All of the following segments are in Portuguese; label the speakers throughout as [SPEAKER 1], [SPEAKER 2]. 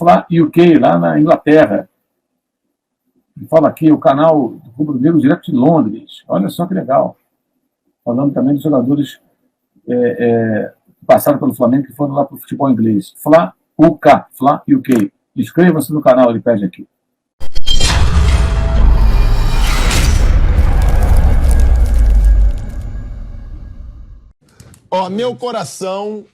[SPEAKER 1] Fla UK, lá na Inglaterra. Ele fala aqui, o canal do Rubro Negro direto de Londres. Olha só que legal. Falando também dos jogadores que passaram pelo Flamengo, que foram lá para o futebol inglês. Fla UK. Inscreva-se no canal, ele pede aqui.
[SPEAKER 2] Ó, meu coração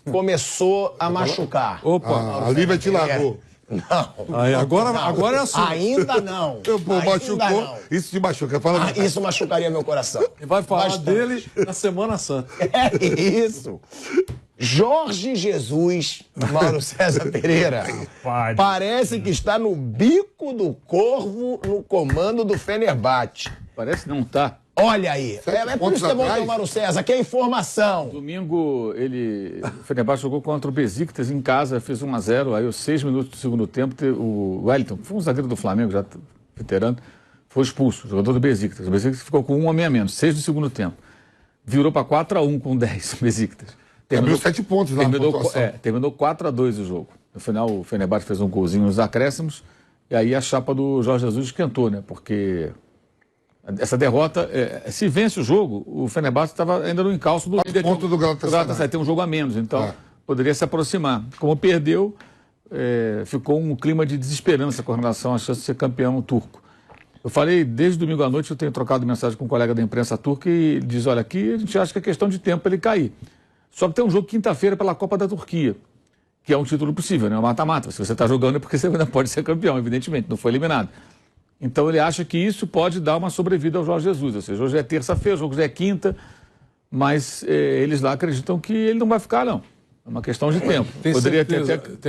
[SPEAKER 2] começou a machucar.
[SPEAKER 3] Opa, a Lívia te largou.
[SPEAKER 2] Não.
[SPEAKER 3] Aí, agora é assunto.
[SPEAKER 2] Ainda não.
[SPEAKER 3] Machucou.
[SPEAKER 2] Não.
[SPEAKER 3] Isso te machuca. Fala
[SPEAKER 2] Isso machucaria meu coração.
[SPEAKER 3] E vai falar
[SPEAKER 2] Bastante.
[SPEAKER 3] dele na Semana Santa.
[SPEAKER 2] É isso. Jorge Jesus, Mauro César Pereira, parece que está no bico do corvo no comando do Fenerbahçe.
[SPEAKER 4] Parece não tá.
[SPEAKER 2] Olha aí. É por isso que é bom ter o Mauro César, que é informação.
[SPEAKER 4] Domingo, o Fenerbahçe jogou contra o Besiktas em casa, fez 1-0, aí aos 6 minutos do segundo tempo, o Wellington, que foi um zagueiro do Flamengo, já veterano, foi expulso, jogador do Besiktas. O Besiktas ficou com 1 homem a menos, 6 do segundo tempo. Virou para 4-1 com 10, o Besiktas.
[SPEAKER 3] Terminou 7 pontos lá na pontuação.
[SPEAKER 4] Terminou 4-2 o jogo. No final, o Fenerbahçe fez um golzinho nos acréscimos, e aí a chapa do Jorge Jesus esquentou, né? Porque essa derrota, se vence o jogo, o Fenerbahçe estava ainda no encalço do líder.
[SPEAKER 3] Ponto do Galatasaray.
[SPEAKER 4] Tem um jogo a menos, então poderia se aproximar. Como perdeu, ficou um clima de desesperança com relação à chance de ser campeão turco. Eu falei, desde domingo à noite, eu tenho trocado mensagem com um colega da imprensa turca e diz, olha, aqui a gente acha que é questão de tempo para ele cair. Só que tem um jogo quinta-feira pela Copa da Turquia, que é um título possível, né? É um mata-mata. Se você está jogando é porque você ainda pode ser campeão, evidentemente, não foi eliminado. Então ele acha que isso pode dar uma sobrevida ao Jorge Jesus. Ou seja, hoje é terça-feira, o jogo já é quinta, mas eles lá acreditam que ele não vai ficar, não. É uma questão de tempo.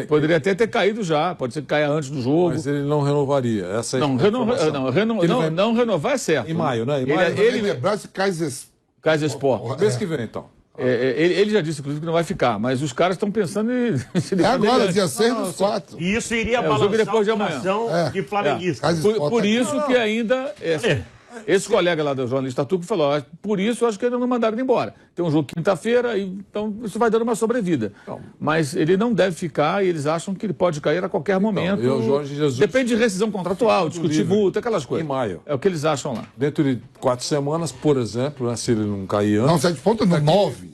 [SPEAKER 4] Poderia até ter caído já, pode ser que caia antes do jogo.
[SPEAKER 3] Mas ele não renovaria. Essa é
[SPEAKER 4] não renovar é certo.
[SPEAKER 3] Em maio, né?
[SPEAKER 4] Ele
[SPEAKER 3] Kayserispor. Mês que vem, então.
[SPEAKER 4] Ele já disse, inclusive, que não vai ficar, mas os caras estão pensando em...
[SPEAKER 3] agora, dia 6 dos 4.
[SPEAKER 5] E isso iria balançar
[SPEAKER 4] depois de
[SPEAKER 5] a
[SPEAKER 4] amanhã.
[SPEAKER 5] de flamenguista.
[SPEAKER 4] Por isso que ainda... Esse colega lá do jornalista turco falou, por isso eu acho que ainda não mandaram ele embora. Tem um jogo quinta-feira, então isso vai dando uma sobrevida. Mas ele não deve ficar e eles acham que ele pode cair a qualquer momento.
[SPEAKER 3] Jorge Jesus...
[SPEAKER 4] Depende de rescisão contratual, discutir multa, aquelas coisas.
[SPEAKER 3] Em maio.
[SPEAKER 4] É o que eles acham lá.
[SPEAKER 3] Dentro de 4 semanas, por exemplo, né, se ele não cair antes...
[SPEAKER 6] Não, 7 pontos no 9.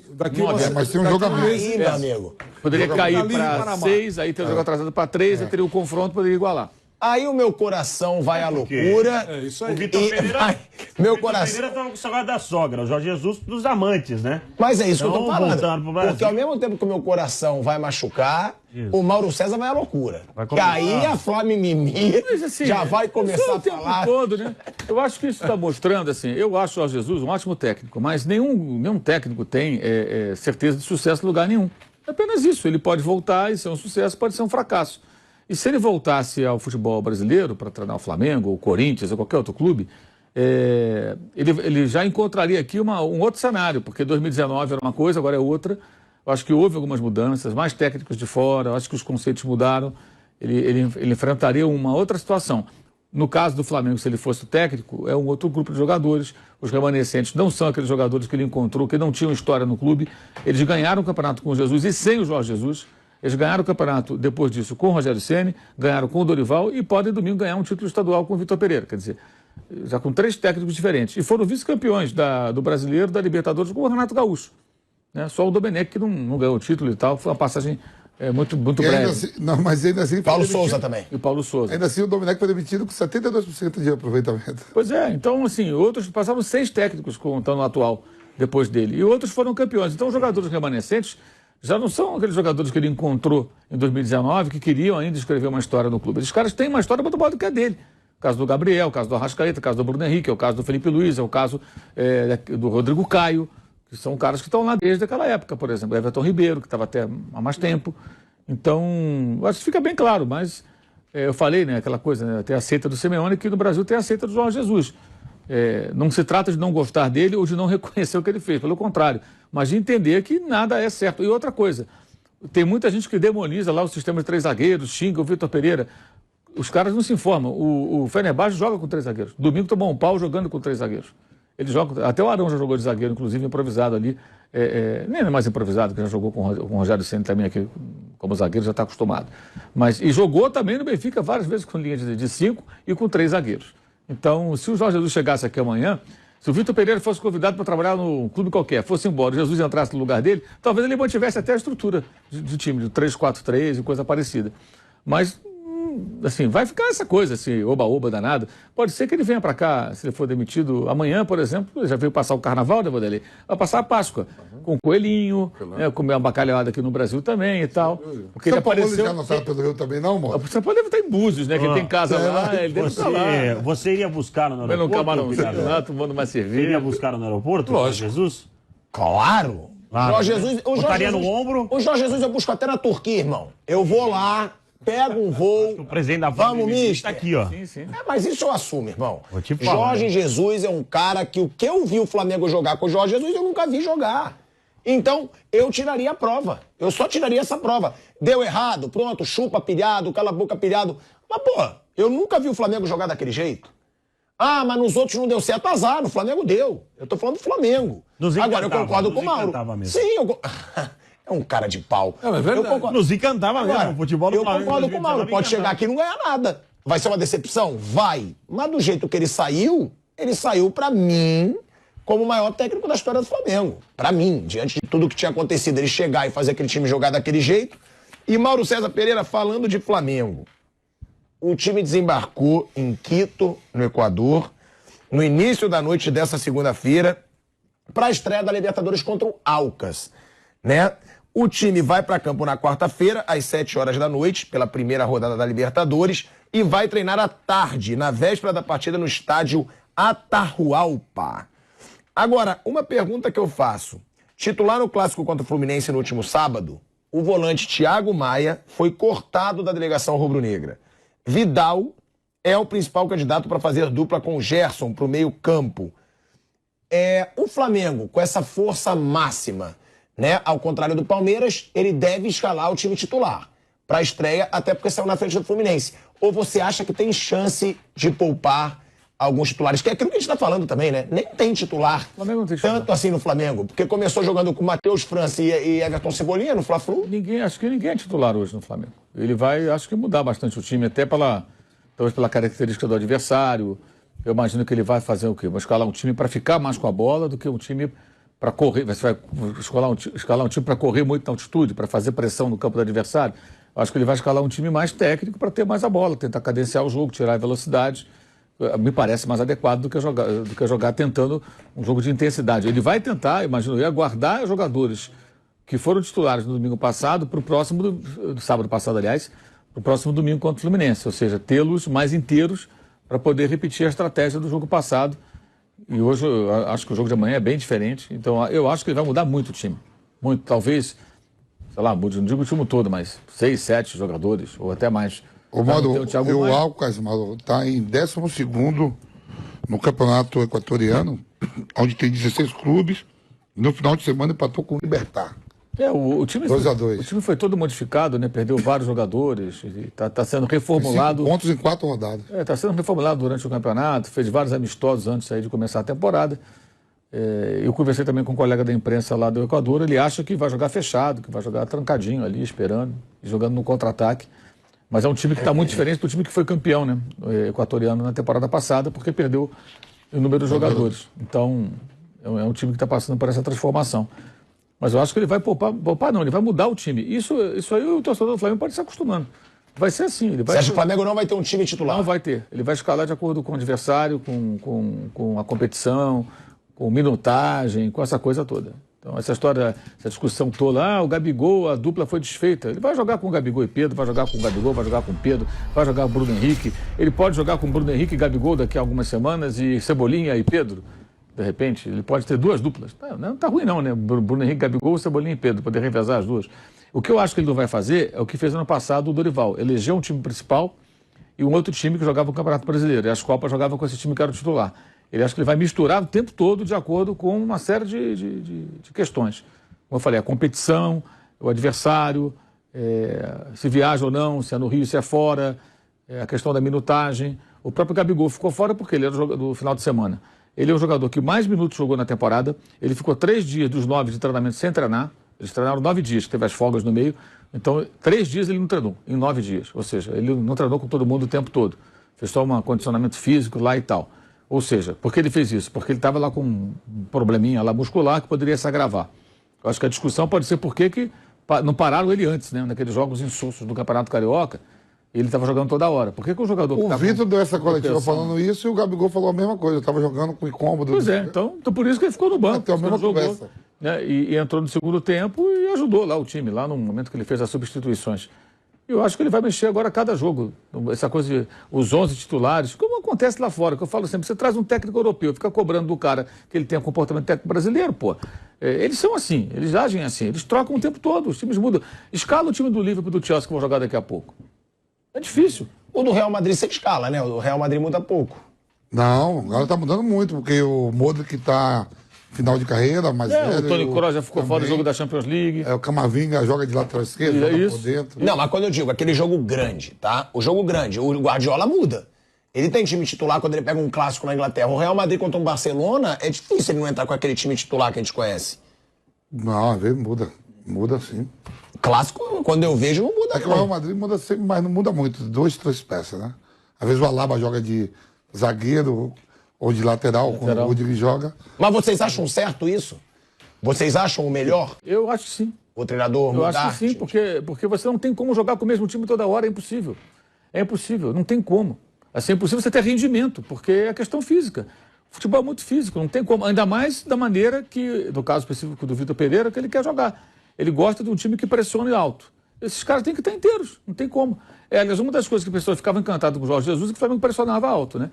[SPEAKER 3] Mas tem um jogo a menos.
[SPEAKER 2] Ainda, amigo.
[SPEAKER 4] Poderia cair para 6, aí ter o jogo atrasado para 3, aí teria o confronto, poderia igualar.
[SPEAKER 2] Aí o meu coração vai à loucura.
[SPEAKER 3] É isso aí.
[SPEAKER 5] O Vitor Pereira...
[SPEAKER 2] Meu
[SPEAKER 5] Vitor
[SPEAKER 2] coração...
[SPEAKER 5] Pereira estava com o salário da sogra, o Jorge Jesus dos amantes, né?
[SPEAKER 2] Mas é isso que eu tô
[SPEAKER 5] Não,
[SPEAKER 2] falando.
[SPEAKER 5] voltando pro Brasil.
[SPEAKER 2] Porque ao mesmo tempo que o meu coração vai machucar, o Mauro César vai à loucura. Que
[SPEAKER 5] começar.
[SPEAKER 2] aí a Flá Mimimi já vai começar a falar.
[SPEAKER 4] Todo, né? Eu acho que isso está mostrando, assim, eu acho o Jorge Jesus um ótimo técnico, mas nenhum técnico tem certeza de sucesso em lugar nenhum. É apenas isso, ele pode voltar e ser um sucesso, pode ser um fracasso. E se ele voltasse ao futebol brasileiro para treinar o Flamengo, ou o Corinthians, ou qualquer outro clube, ele já encontraria aqui um outro cenário, porque 2019 era uma coisa, agora é outra. Eu acho que houve algumas mudanças, mais técnicos de fora, eu acho que os conceitos mudaram. Ele enfrentaria uma outra situação. No caso do Flamengo, se ele fosse o técnico, é um outro grupo de jogadores. Os remanescentes não são aqueles jogadores que ele encontrou, que não tinham história no clube. Eles ganharam o campeonato com o Jesus e sem o Jorge Jesus. Eles ganharam o campeonato depois disso com o Rogério Ceni, ganharam com o Dorival e podem domingo ganhar um título estadual com o Vitor Pereira. Quer dizer, já com 3 técnicos diferentes. E foram vice-campeões do Brasileiro, da Libertadores com o Renato Gaúcho. Né? Só o Domenech que não ganhou o título e tal. Foi uma passagem muito breve.
[SPEAKER 6] Assim, mas ainda assim...
[SPEAKER 2] Paulo Souza também.
[SPEAKER 4] E o Paulo Souza.
[SPEAKER 6] Ainda assim o Domenech foi demitido com 72% de aproveitamento.
[SPEAKER 4] Pois é, então assim, outros passaram 6 técnicos contando no atual depois dele. E outros foram campeões. Então os jogadores remanescentes já não são aqueles jogadores que ele encontrou em 2019 que queriam ainda escrever uma história no clube. Esses caras têm uma história muito maior do que a dele. O caso do Gabriel, o caso do Arrascaeta, o caso do Bruno Henrique, o caso do Felipe Luiz, é o caso do Rodrigo Caio, que são caras que estão lá desde aquela época, por exemplo. O Everton Ribeiro, que estava até há mais tempo. Então, acho que fica bem claro, mas eu falei, né, aquela coisa, né, tem a seita do Simeone, que no Brasil tem a seita do Jorge Jesus. Não se trata de não gostar dele ou de não reconhecer o que ele fez, pelo contrário, mas de entender que nada é certo. E outra coisa, tem muita gente que demoniza lá o sistema de 3 zagueiros, xinga o Vitor Pereira. Os caras não se informam. O Fenerbahçe joga com 3 zagueiros. Domingo tomou um pau jogando com 3 zagueiros. Eles jogam, até o Arão já jogou de zagueiro, inclusive improvisado ali. Nem é mais improvisado, que já jogou com o Rogério Ceni também aqui, como zagueiro já está acostumado. E jogou também no Benfica várias vezes com linha de 5 e com 3 zagueiros. Então, se o Jorge Jesus chegasse aqui amanhã, se o Vitor Pereira fosse convidado para trabalhar num clube qualquer, fosse embora, o Jesus entrasse no lugar dele, talvez ele mantivesse até a estrutura de time, de 3-4-3 e coisa parecida. Mas, assim, vai ficar essa coisa, assim, oba-oba danado. Pode ser que ele venha para cá, se ele for demitido amanhã, por exemplo, ele já veio passar o carnaval, né, Vanderlei? Vai passar a Páscoa, com coelhinho, né, comer uma bacalhada aqui no Brasil também e tal. Porque ele
[SPEAKER 6] São Paulo
[SPEAKER 4] apareceu...
[SPEAKER 6] já não sabe pelo Rio também, não, mano?
[SPEAKER 4] O São Paulo deve estar em Búzios, né? Que tem casa lá, ele deve estar lá.
[SPEAKER 5] Você iria buscar no
[SPEAKER 4] Comendo um
[SPEAKER 5] aeroporto?
[SPEAKER 4] camarãozinho lá, tomando uma
[SPEAKER 5] Você
[SPEAKER 4] cerveja.
[SPEAKER 5] iria buscar no aeroporto?
[SPEAKER 3] Lógico.
[SPEAKER 5] Jesus?
[SPEAKER 2] Claro. Jorge Jesus, o Jorge
[SPEAKER 5] Botaria
[SPEAKER 2] Jesus,
[SPEAKER 5] no ombro?
[SPEAKER 2] O Jorge Jesus eu busco até na Turquia, irmão. Eu vou lá, pego um voo.
[SPEAKER 5] O presidente da
[SPEAKER 2] Vamos,
[SPEAKER 5] família
[SPEAKER 2] mister.
[SPEAKER 5] tá aqui, ó.
[SPEAKER 4] Sim, sim.
[SPEAKER 2] Mas isso eu assumo, irmão.
[SPEAKER 5] Vou te falar,
[SPEAKER 2] Jorge
[SPEAKER 5] né?
[SPEAKER 2] Jesus é um cara que o que eu vi o Flamengo jogar com o Jorge Jesus, eu nunca vi jogar. Então, eu tiraria a prova. Eu só tiraria essa prova. Deu errado, pronto, chupa pilhado, cala a boca pilhado. Mas, pô, eu nunca vi o Flamengo jogar daquele jeito. Ah, mas nos outros não deu certo. Azar, no Flamengo deu. Eu tô falando do Flamengo. Agora, eu concordo com o Mauro.
[SPEAKER 5] Mesmo.
[SPEAKER 2] Sim, é um cara de pau.
[SPEAKER 3] É, mas é verdade.
[SPEAKER 2] Eu concordo.
[SPEAKER 5] Nos encantava mesmo.
[SPEAKER 2] Agora,
[SPEAKER 5] O futebol do
[SPEAKER 2] eu
[SPEAKER 5] Flamengo
[SPEAKER 2] concordo com o Mauro.
[SPEAKER 5] 2019
[SPEAKER 2] Pode chegar aqui e não ganhar nada. Vai ser uma decepção? Vai. Mas do jeito que ele saiu pra mim como o maior técnico da história do Flamengo. Pra mim, diante de tudo que tinha acontecido, ele chegar e fazer aquele time jogar daquele jeito. E Mauro César Pereira falando de Flamengo. O time desembarcou em Quito, no Equador, no início da noite dessa segunda-feira, para a estreia da Libertadores contra o Alcas, né? O time vai para campo na quarta-feira, às 7 horas da noite, pela primeira rodada da Libertadores, e vai treinar à tarde, na véspera da partida, no estádio Atahualpa. Agora, uma pergunta que eu faço. Titular no clássico contra o Fluminense no último sábado, o volante Thiago Maia foi cortado da delegação rubro-negra. Vidal é o principal candidato para fazer dupla com o Gerson para o meio-campo. O Flamengo, com essa força máxima, né? Ao contrário do Palmeiras, ele deve escalar o time titular para a estreia, até porque saiu na frente do Fluminense. Ou você acha que tem chance de poupar alguns titulares? Que é aquilo que a gente está falando também, né? Nem tem titular
[SPEAKER 4] Flamengo não tem titular.
[SPEAKER 2] tanto assim no Flamengo, porque começou jogando com Matheus França e Everton Cebolinha no Fla-Flu.
[SPEAKER 4] Acho que ninguém é titular hoje no Flamengo. Ele vai, acho que mudar bastante o time, até talvez pela característica do adversário. Eu imagino que ele vai fazer o quê? Vai escalar um time para ficar mais com a bola do que um time para correr. Você vai escalar um time para correr muito na altitude, para fazer pressão no campo do adversário. Acho que ele vai escalar um time mais técnico para ter mais a bola, tentar cadenciar o jogo, tirar a velocidade. Me parece mais adequado do que jogar tentando um jogo de intensidade. Ele vai tentar, imagino eu, aguardar os jogadores que foram titulares no domingo passado para o próximo, do sábado passado, aliás, para o próximo domingo contra o Fluminense. Ou seja, tê-los mais inteiros para poder repetir a estratégia do jogo passado. E hoje eu acho que o jogo de amanhã é bem diferente. Então eu acho que ele vai mudar muito o time. Muito, talvez, sei lá, não digo o time todo, mas 6, 7 jogadores, ou até mais.
[SPEAKER 6] O Alcas, Mauro, está em 12º no campeonato equatoriano, onde tem 16 clubes, e no final de semana empatou com o Libertad.
[SPEAKER 4] O time
[SPEAKER 6] 2-2.
[SPEAKER 4] O time foi todo modificado, né? Perdeu vários jogadores, está sendo reformulado.
[SPEAKER 6] 5 pontos em 4 rodadas.
[SPEAKER 4] Está sendo reformulado durante o campeonato, fez vários amistosos antes aí de começar a temporada. Eu conversei também com um colega da imprensa lá do Equador, ele acha que vai jogar fechado, que vai jogar trancadinho ali, esperando, jogando no contra-ataque. Mas é um time que está muito diferente do time que foi campeão, né? Equatoriano na temporada passada, porque perdeu o número de jogadores. Então, é um time que está passando por essa transformação. Mas eu acho que ele vai poupar não, ele vai mudar o time. Isso aí o torcedor do Flamengo pode se acostumando. Vai ser assim.
[SPEAKER 2] Você acha que o Flamengo não vai ter um time titular?
[SPEAKER 4] Não vai ter. Ele vai escalar de acordo com o adversário, com a competição, com minutagem, com essa coisa toda. Então, essa história, essa discussão toda, o Gabigol, a dupla foi desfeita. Ele vai jogar com o Gabigol e Pedro, vai jogar com o Gabigol, vai jogar com o Pedro, vai jogar com o Bruno Henrique. Ele pode jogar com o Bruno Henrique e Gabigol daqui a algumas semanas e Cebolinha e Pedro. De repente, ele pode ter duas duplas. Não tá ruim não, né? Bruno Henrique, Gabigol, Cebolinha e Pedro, poder revezar as duas. O que eu acho que ele não vai fazer é o que fez ano passado o Dorival. Elegeu um time principal e um outro time que jogava o Campeonato Brasileiro. E as Copas jogavam com esse time que era o titular. Ele acha que ele vai misturar o tempo todo de acordo com uma série de questões. Como eu falei, a competição, o adversário, se viaja ou não, se é no Rio, se é fora, a questão da minutagem. O próprio Gabigol ficou fora porque ele era do final de semana. Ele é o jogador que mais minutos jogou na temporada. Ele ficou 3 dias dos 9 de treinamento sem treinar. Eles treinaram 9 dias, teve as folgas no meio. Então, 3 dias ele não treinou, em 9 dias. Ou seja, ele não treinou com todo mundo o tempo todo. Fez só um condicionamento físico lá e tal. Ou seja, por que ele fez isso? Porque ele estava lá com um probleminha lá muscular que poderia se agravar. Eu acho que a discussão pode ser por que não pararam ele antes, né? Naqueles jogos insulsos do Campeonato Carioca, ele estava jogando toda hora. Por que o jogador...
[SPEAKER 6] O Vitor deu essa coletiva falando isso e o Gabigol falou a mesma coisa. Eu estava jogando com incômodo.
[SPEAKER 4] Pois é, então por isso que ele ficou no banco.
[SPEAKER 6] Tem a mesma
[SPEAKER 4] jogou,
[SPEAKER 6] conversa.
[SPEAKER 4] né? E entrou no segundo tempo e ajudou lá o time, lá no momento que ele fez as substituições. Eu acho que ele vai mexer agora a cada jogo. Essa coisa de os 11 titulares, como acontece lá fora, que eu falo sempre, você traz um técnico europeu, fica cobrando do cara que ele tem um comportamento técnico brasileiro, pô. Eles são assim, eles agem assim, eles trocam o tempo todo, os times mudam. Escala o time do Liverpool e do Chelsea que vão jogar daqui a pouco. É difícil.
[SPEAKER 2] O do Real Madrid você escala, né? O do Real Madrid muda pouco.
[SPEAKER 6] Não, agora tá mudando muito, porque o Modric tá final de carreira, mas
[SPEAKER 4] o Toni Kroos já ficou fora do jogo da Champions League.
[SPEAKER 6] O Camavinga joga de lateral esquerdo, joga por dentro.
[SPEAKER 2] Não, mas quando eu digo aquele jogo grande, tá? O jogo grande, o Guardiola muda. Ele tem time titular quando ele pega um clássico na Inglaterra. O Real Madrid contra um Barcelona, é difícil ele não entrar com aquele time titular que a gente conhece.
[SPEAKER 6] Não, às vezes muda. Muda sim.
[SPEAKER 2] Clássico, quando eu vejo, não muda.
[SPEAKER 6] É que o Real Madrid muda sempre, mas não muda muito. 2, 3 peças, né? Às vezes o Alaba joga de zagueiro ou de lateral, quando o Rodrigo joga.
[SPEAKER 2] Mas vocês acham certo isso? Vocês acham o melhor?
[SPEAKER 4] Eu acho que sim.
[SPEAKER 2] O treinador mudar?
[SPEAKER 4] Eu acho que sim, porque você não tem como jogar com o mesmo time toda hora, é impossível. É impossível, não tem como. Assim, é impossível você ter rendimento, porque é questão física. O futebol é muito físico, não tem como. Ainda mais da maneira que, no caso específico do Vitor Pereira, que ele quer jogar. Ele gosta de um time que pressione alto. Esses caras têm que estar inteiros, não tem como. Aliás, uma das coisas que as pessoas ficavam encantadas com o Jorge Jesus é que o Flamengo pressionava alto, né?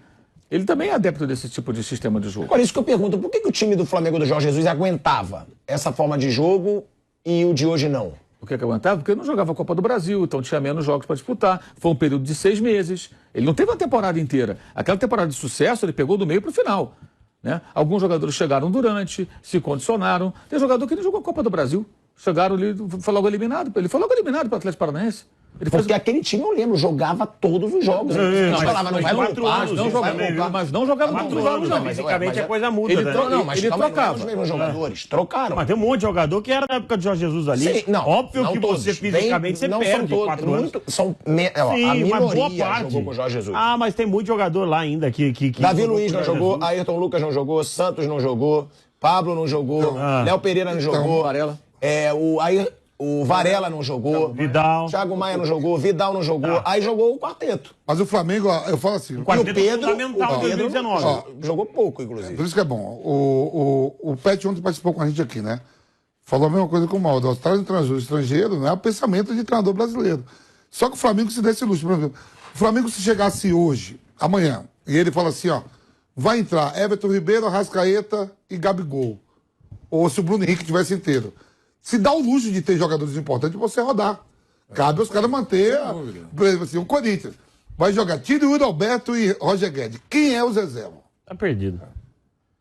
[SPEAKER 4] Ele também é adepto desse tipo de sistema de jogo.
[SPEAKER 2] Agora, isso que eu pergunto, por que o time do Flamengo do Jorge Jesus aguentava essa forma de jogo e o de hoje não?
[SPEAKER 4] Por que aguentava? Porque não jogava a Copa do Brasil, então tinha menos jogos para disputar. Foi um período de 6 meses. Ele não teve uma temporada inteira. Aquela temporada de sucesso ele pegou do meio para o final, né? Alguns jogadores chegaram durante, se condicionaram. Tem jogador que nem jogou a Copa do Brasil. Chegaram ali, foi logo eliminado. Ele foi logo eliminado para o Atlético Paranaense.
[SPEAKER 2] Porque aquele time, eu lembro, jogava todos os jogos.
[SPEAKER 5] Não,
[SPEAKER 2] falava, não vai poupar,
[SPEAKER 4] mas não jogava todos os jogos, não.
[SPEAKER 5] Fisicamente a coisa muda, né?
[SPEAKER 2] Mas
[SPEAKER 4] ele trocava.
[SPEAKER 2] Os mesmos jogadores, trocaram.
[SPEAKER 5] Mas tem um monte de jogador que era da época de Jorge Jesus ali.
[SPEAKER 2] Sim, não,
[SPEAKER 5] óbvio
[SPEAKER 2] não
[SPEAKER 5] que
[SPEAKER 2] todos.
[SPEAKER 5] você fisicamente você
[SPEAKER 2] não
[SPEAKER 5] perde
[SPEAKER 2] são
[SPEAKER 5] 4 anos.
[SPEAKER 2] A
[SPEAKER 5] Sim, mas boa
[SPEAKER 2] minoria
[SPEAKER 5] parte
[SPEAKER 2] jogou com o Jorge Jesus.
[SPEAKER 5] Ah, mas tem muito jogador lá ainda que
[SPEAKER 2] Davi Luiz não jogou, Ayrton Lucas não jogou, Santos não jogou, Pablo não jogou, Léo Pereira não jogou,
[SPEAKER 4] Varela.
[SPEAKER 2] O Varela não jogou,
[SPEAKER 5] Vidal.
[SPEAKER 2] Thiago Maia não jogou, Vidal não jogou, aí jogou o quarteto.
[SPEAKER 6] Mas o Flamengo, eu falo assim...
[SPEAKER 2] E o Pedro,
[SPEAKER 5] fundamental em 2019.
[SPEAKER 2] Jogou pouco, inclusive.
[SPEAKER 6] Por isso que é bom. O Pet ontem participou com a gente aqui, né? Falou a mesma coisa com o Maldo. Traz um treinador estrangeiro, não é o pensamento de treinador brasileiro. Só que o Flamengo se desse luxo. Por exemplo, o Flamengo se chegasse hoje, amanhã, e ele fala assim, ó, vai entrar Everton Ribeiro, Arrascaeta e Gabigol. Ou se o Bruno Henrique tivesse inteiro. Se dá o luxo de ter jogadores importantes, você rodar. Cabe aos caras manter, por exemplo assim, o Corinthians vai jogar Yuri Alberto e Roger Guedes. Quem é os reservas?
[SPEAKER 5] Tá perdido.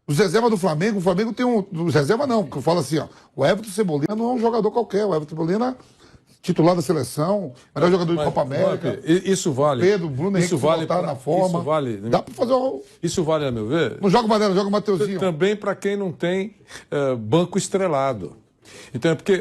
[SPEAKER 6] Os reservas do Flamengo, o Flamengo tem um... Os reservas não, que eu falo assim, ó, o Everton Cebolinha não é um jogador qualquer, o Everton Cebolinha titular da seleção, melhor jogador de Copa América.
[SPEAKER 3] Isso vale.
[SPEAKER 6] Pedro, Bruno Henrique,
[SPEAKER 3] isso vale
[SPEAKER 6] voltar na forma.
[SPEAKER 3] Isso vale.
[SPEAKER 6] Dá pra fazer um...
[SPEAKER 3] Isso vale, a meu ver.
[SPEAKER 6] Não joga o Varela, joga o Mateuzinho.
[SPEAKER 3] Também para quem não tem banco estrelado. Então, é porque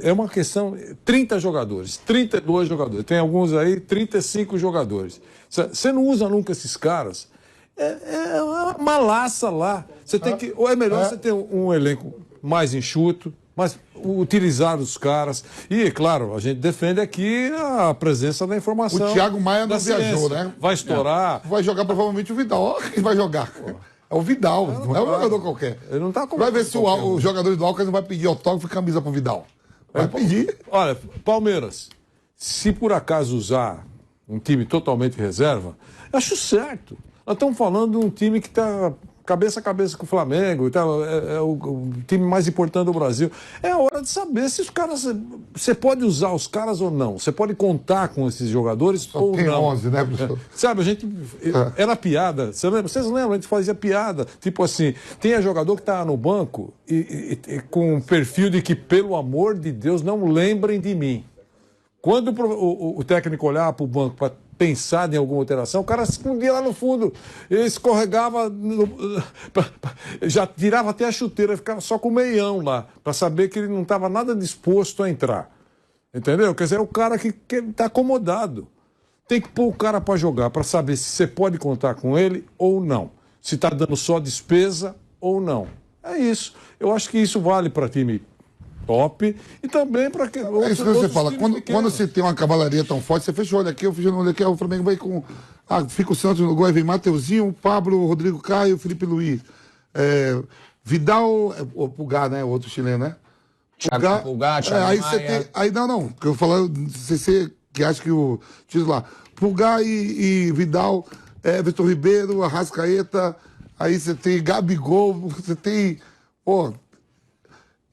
[SPEAKER 3] é uma questão... 30 jogadores, 32 jogadores. Tem alguns aí, 35 jogadores. Você não usa nunca esses caras. É uma laça lá. Você tem que... Ou é melhor você ter um elenco mais enxuto, mas utilizar os caras. E, claro, a gente defende aqui a presença da informação.
[SPEAKER 6] O Thiago Maia não
[SPEAKER 3] ciência.
[SPEAKER 6] Viajou, né?
[SPEAKER 3] Vai estourar.
[SPEAKER 6] Vai jogar provavelmente o Vidal. Olha quem vai jogar. É o Vidal, não é um jogador qualquer.
[SPEAKER 3] Ele não tá
[SPEAKER 6] vai ver se o jogador do Alcas não vai pedir autógrafo e camisa pro Vidal. Vai pedir.
[SPEAKER 3] Olha, Palmeiras, se por acaso usar um time totalmente reserva, acho certo. Nós estamos falando de um time que está cabeça a cabeça com o Flamengo, é o time mais importante do Brasil. É hora de saber se os caras... Você pode usar os caras ou não. Você pode contar com esses jogadores
[SPEAKER 6] só
[SPEAKER 3] ou
[SPEAKER 6] tem
[SPEAKER 3] não.
[SPEAKER 6] 11, né, professor?
[SPEAKER 3] Sabe, a gente... Era piada. Vocês lembram? A gente fazia piada. Tipo assim, tem jogador que está no banco e com um perfil de que, pelo amor de Deus, não lembrem de mim. Quando o técnico olhar para o banco para pensado em alguma alteração, o cara se escondia lá no fundo, ele escorregava, já tirava até a chuteira, ficava só com o meião lá, para saber que ele não estava nada disposto a entrar. Entendeu? Quer dizer, é o cara que está acomodado. Tem que pôr o cara para jogar, para saber se você pode contar com ele ou não. Se está dando só despesa ou não. É isso. Eu acho que isso vale para time top e também para que.
[SPEAKER 6] É isso que você fala. Quando você tem uma cavalaria tão forte, você fecha o olho aqui, eu fecho o olho aqui, o Flamengo vai com. Fica o Santos no gol, aí vem Mateuzinho, Pablo, Rodrigo Caio, Felipe Luiz. Vidal, o Pulgar, né? O outro chileno, né?
[SPEAKER 2] Pulgar, Thiago
[SPEAKER 6] aí
[SPEAKER 2] Maia.
[SPEAKER 6] você tem. Aí não. Que eu falo, você que acha que o titular. Pulgar e Vidal, Everton Ribeiro, Arrascaeta, aí você tem Gabigol, você tem. Pô.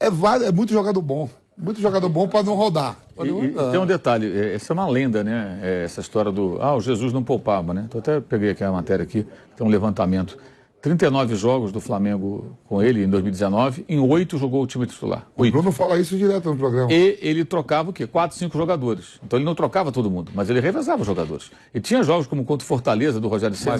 [SPEAKER 6] É muito jogador bom. Muito jogador bom para não rodar.
[SPEAKER 4] E tem um detalhe, essa é uma lenda, né? Essa história do. O Jesus não poupava, né? Então até peguei aqui a matéria aqui, tem um levantamento. 39 jogos do Flamengo com ele em 2019, em 8 jogou o time titular.
[SPEAKER 6] O Bruno fala isso direto no programa.
[SPEAKER 4] E ele trocava o quê? 4, 5 jogadores. Então ele não trocava todo mundo, mas ele revezava os jogadores. E tinha jogos como contra o Fortaleza, do Rogério Ceni,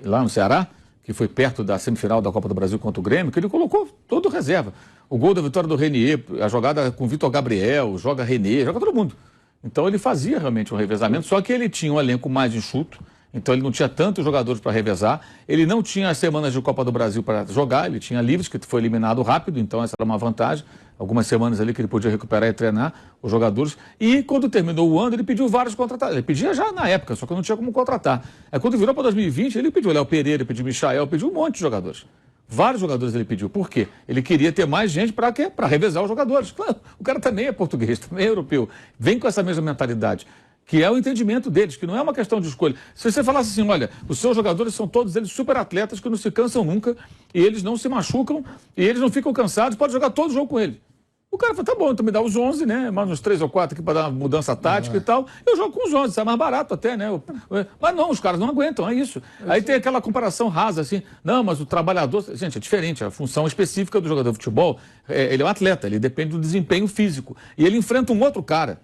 [SPEAKER 4] lá no Ceará, que foi perto da semifinal da Copa do Brasil contra o Grêmio, que ele colocou todo reserva. O gol da vitória do Renier, a jogada com o Vitor Gabriel, joga Renier, joga todo mundo. Então ele fazia realmente um revezamento, só que ele tinha um elenco mais enxuto, então ele não tinha tantos jogadores para revezar, ele não tinha as semanas de Copa do Brasil para jogar, ele tinha livres, que foi eliminado rápido, então essa era uma vantagem, algumas semanas ali que ele podia recuperar e treinar os jogadores, e quando terminou o ano ele pediu vários contratados, ele pedia já na época, só que não tinha como contratar. Aí quando virou para 2020 ele pediu Léo Pereira, pediu Michael, pediu um monte de jogadores. Vários jogadores ele pediu. Por quê? Ele queria ter mais gente para quê? Para revezar os jogadores. Claro, o cara também é português, também é europeu, vem com essa mesma mentalidade, que é o entendimento deles, que não é uma questão de escolha. Se você falasse assim, olha, os seus jogadores são todos eles super atletas que não se cansam nunca, e eles não se machucam, e eles não ficam cansados, pode jogar todo jogo com ele. O cara fala, tá bom, então me dá os 11, né, mais uns 3 ou 4 aqui para dar uma mudança tática e tal, eu jogo com os 11, sai mais barato até, né, mas não, os caras não aguentam, é isso. Aí tem aquela comparação rasa, assim, não, mas o trabalhador, gente, é diferente, a função específica do jogador de futebol, ele é um atleta, ele depende do desempenho físico, e ele enfrenta um outro cara,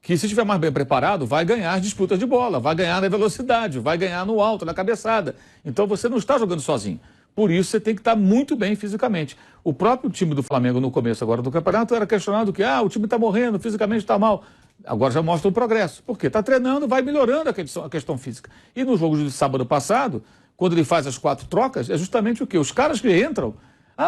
[SPEAKER 4] que se estiver mais bem preparado, vai ganhar as disputas de bola, vai ganhar na velocidade, vai ganhar no alto, na cabeçada. Então você não está jogando sozinho. Por isso você tem que estar muito bem fisicamente. O próprio time do Flamengo no começo agora do campeonato era questionado que o time está morrendo, fisicamente está mal. Agora já mostra um progresso. Por quê? Está treinando, vai melhorando a questão física. E no jogo de sábado passado, quando ele faz as 4 trocas, é justamente o quê? Os caras que entram...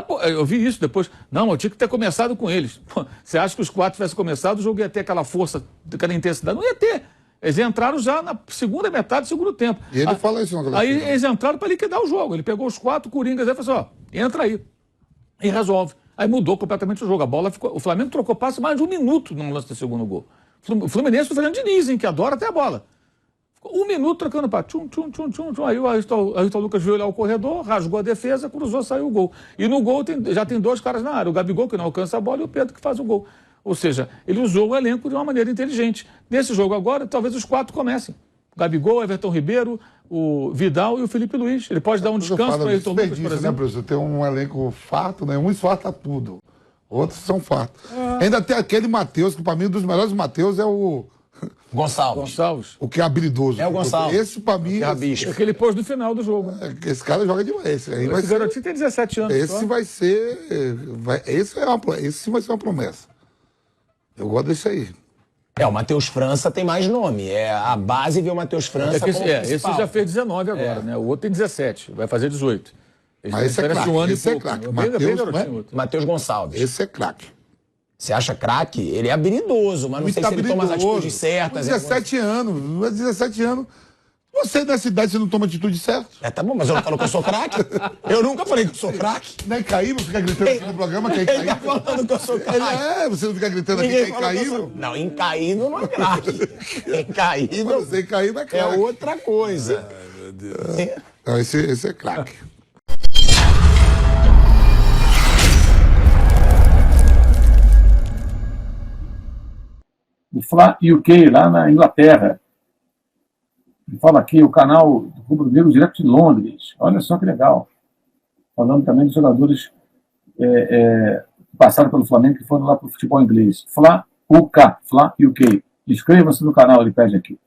[SPEAKER 4] pô, eu vi isso depois. Não, eu tinha que ter começado com eles. Pô, você acha que os 4 tivessem começado, o jogo ia ter aquela força, aquela intensidade? Não ia ter. Eles entraram já na segunda metade do segundo tempo.
[SPEAKER 6] E ele fala isso na coletiva.
[SPEAKER 4] Aí eles entraram para liquidar o jogo. Ele pegou os 4 coringas e falou assim, entra aí. E resolve. Aí mudou completamente o jogo. A bola ficou... O Flamengo trocou passe mais de 1 minuto no lance do segundo gol. O Fluminense, o Fernando Diniz, que adora até a bola. Ficou 1 minuto trocando passe. Tchum, tchum, tchum, tchum, tchum. Aí o Ayrton Lucas viu olhar o corredor, rasgou a defesa, cruzou, saiu o gol. E no gol já tem 2 caras na área. O Gabigol, que não alcança a bola, e o Pedro, que faz o gol. Ou seja, ele usou o elenco de uma maneira inteligente. Nesse jogo agora, talvez os 4 comecem. O Gabigol, Everton Ribeiro, o Vidal e o Felipe Luiz. Ele pode dar um descanso para o Ayrton Lucas, por exemplo.
[SPEAKER 6] Né, professor? Tem um elenco farto, né? Um esfarta tudo. Outros são fartos. Ainda tem aquele Matheus, que para mim um dos melhores Matheus é o...
[SPEAKER 2] Gonçalves.
[SPEAKER 6] O que é habilidoso.
[SPEAKER 2] É o Gonçalves.
[SPEAKER 6] Esse para mim...
[SPEAKER 4] É que ele pôs no final do jogo. Né?
[SPEAKER 6] Esse cara joga demais. Esse
[SPEAKER 4] garotinho tem 17 anos.
[SPEAKER 6] Esse vai ser... Esse vai ser uma promessa. Eu gosto desse aí.
[SPEAKER 2] O Matheus França tem mais nome. A base vê o Matheus França
[SPEAKER 4] esse já fez 19 agora, né? O outro tem 17, vai fazer 18.
[SPEAKER 6] Mas esse é craque. Esse é craque.
[SPEAKER 2] Matheus Gonçalves.
[SPEAKER 6] Esse é craque.
[SPEAKER 2] Você acha craque? Ele é habilidoso, mas não sei se ele toma as atitudes certas.
[SPEAKER 6] 17 anos. 17 anos. Você, nessa idade, você não toma atitude certa?
[SPEAKER 2] Tá bom, mas eu não falo que eu sou craque. Eu nunca falei que eu sou craque.
[SPEAKER 6] Não é incaível ficar gritando aqui no programa que é
[SPEAKER 2] incaível? Ele tá falando que eu sou craque.
[SPEAKER 6] Você não fica gritando aqui que é incaível?
[SPEAKER 2] Não, incaível não é craque. Incaível...
[SPEAKER 6] Você incaível é craque.
[SPEAKER 2] É outra coisa.
[SPEAKER 3] Ai, meu Deus.
[SPEAKER 6] Não, esse é craque.
[SPEAKER 1] O Fla UK, lá na Inglaterra. Ele fala aqui, o canal do Rubro Negro direto de Londres. Olha só que legal. Falando também dos jogadores que passaram pelo Flamengo, que foram lá para o futebol inglês. Fla UK. Inscreva-se no canal, ele pede aqui.